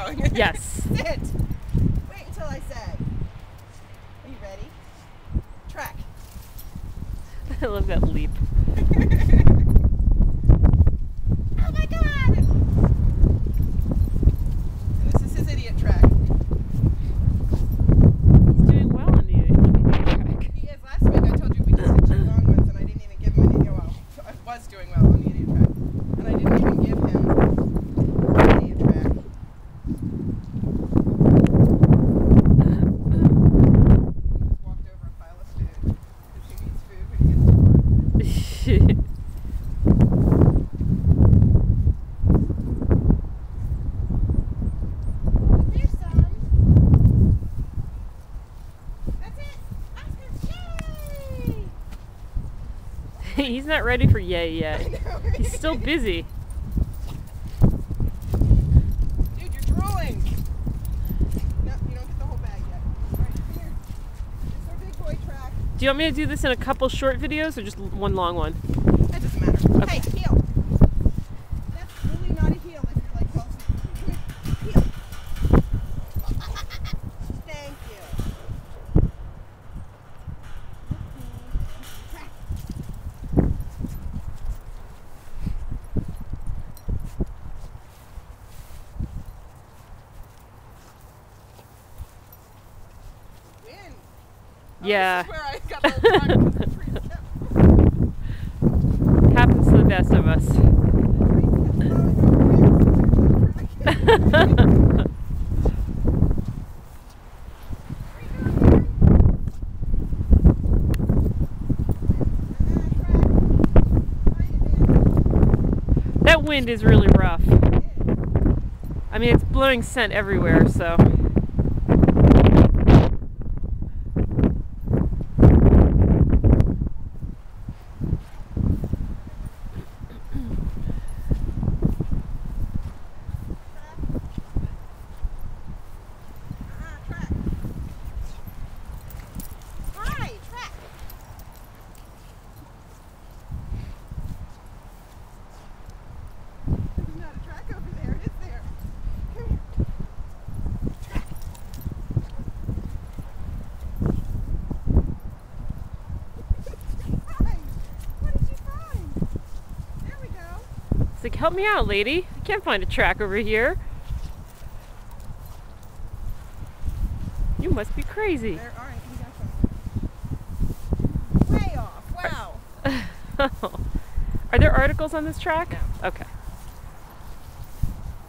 going. Yes. Sit. Wait until I say. Are you ready? Track. I love that leap. Oh my God! And this is his idiot track. He's doing well on the idiot track. He is. Last week I told you we just did 2 long ones and I didn't even give him any. Well, I was doing well on the idiot track. And I didn't even give him the idiot track. He just walked over a pile of food because he needs food when he gets to work. Here's some. That's it. Oscar, yay! He's not ready for yay yet. I know. He's still busy. Dude, you're drooling. No, you don't get the whole bag yet. All right, come here. This is our big boy track. Do you want me to do this in a couple short videos or just one long one? That doesn't matter. Okay. Hey, heel. That's really not a heel if you're like close. Heel. Thank you. Track. Win. Yeah. This is where I got the whole time. Happens to the best of us. That wind is really rough. I mean, it's blowing scent everywhere, so. Hi, track. There's not a track over there, is there? Come here. Track. Hi. What did you find? There we go. It's like, help me out, lady. I can't find a track over here. You must be crazy. There aren't. You got something. Way off. Wow. Are there articles on this track? No. Okay.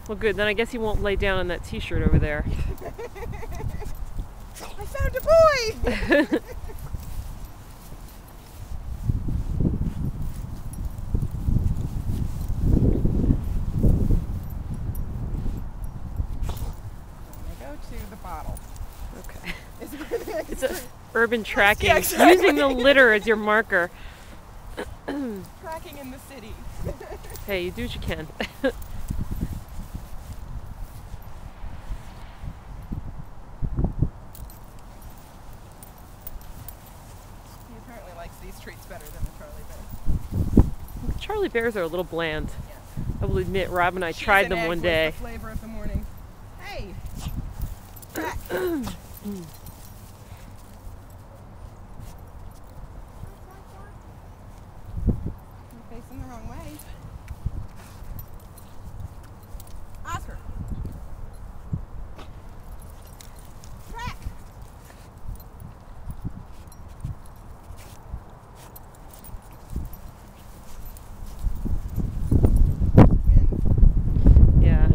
Well, good. Then I guess he won't lay down on that t-shirt over there. I found a boy! Go to the bottle. Okay. Is where the It's extra a urban tracking, Yeah, exactly. using the litter as your marker. tracking in the city. Hey, you do what you can. He apparently likes these treats better than the Charlie Bear. Charlie Bears are a little bland. Yes. I will admit, Rob and I Cheese tried and them egg one was day. the flavor of the morning. Hey! Track! You're facing the wrong way. Oscar! Track! Win. Yeah.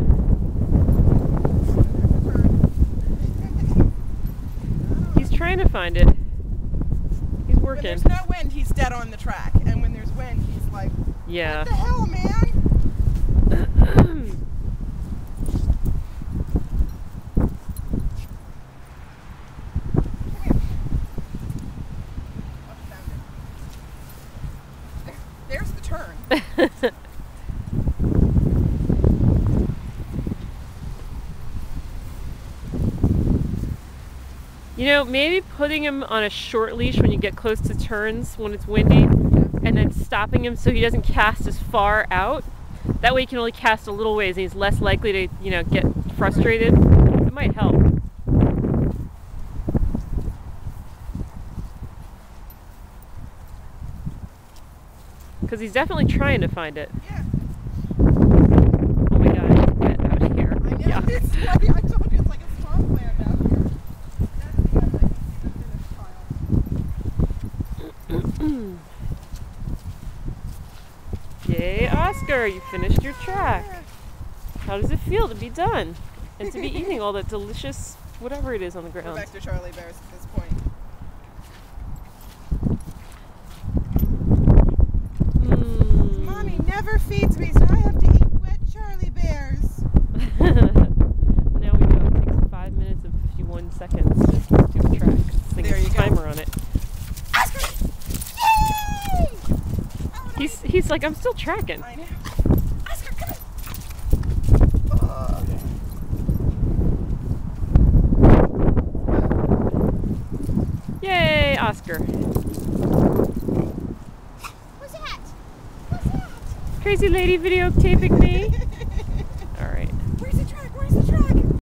He's trying to find it. He's When working. there's no wind, he's dead on the track. And when there's wind, he's like, Yeah. what the hell, man? There's the turn. You know, maybe putting him on a short leash when you get close to turns when it's windy, and then stopping him so he doesn't cast as far out. That way he can only cast a little ways and he's less likely to, you know, get frustrated. It might help. Because he's definitely trying to find it. Yeah. Oh my god, it's wet out here. I know. Yeah. It's like, I told you it's like a swampland out here. That's the end. I can see the finish pile. Yay, Oscar, you finished your track. How does it feel to be done? And to be eating all that delicious whatever it is on the We're ground? back to Charlie Bears at this point. Mommy never feeds me, so I have to eat wet Charlie Bears. Now we know it takes 5 minutes and 51 seconds to do a track. This thing There has you a go. timer on it. Oscar! Yay! He's like, I'm still tracking. I know. Oscar, come on! Yay, Oscar. What's that? What's that? Crazy lady videotaping me.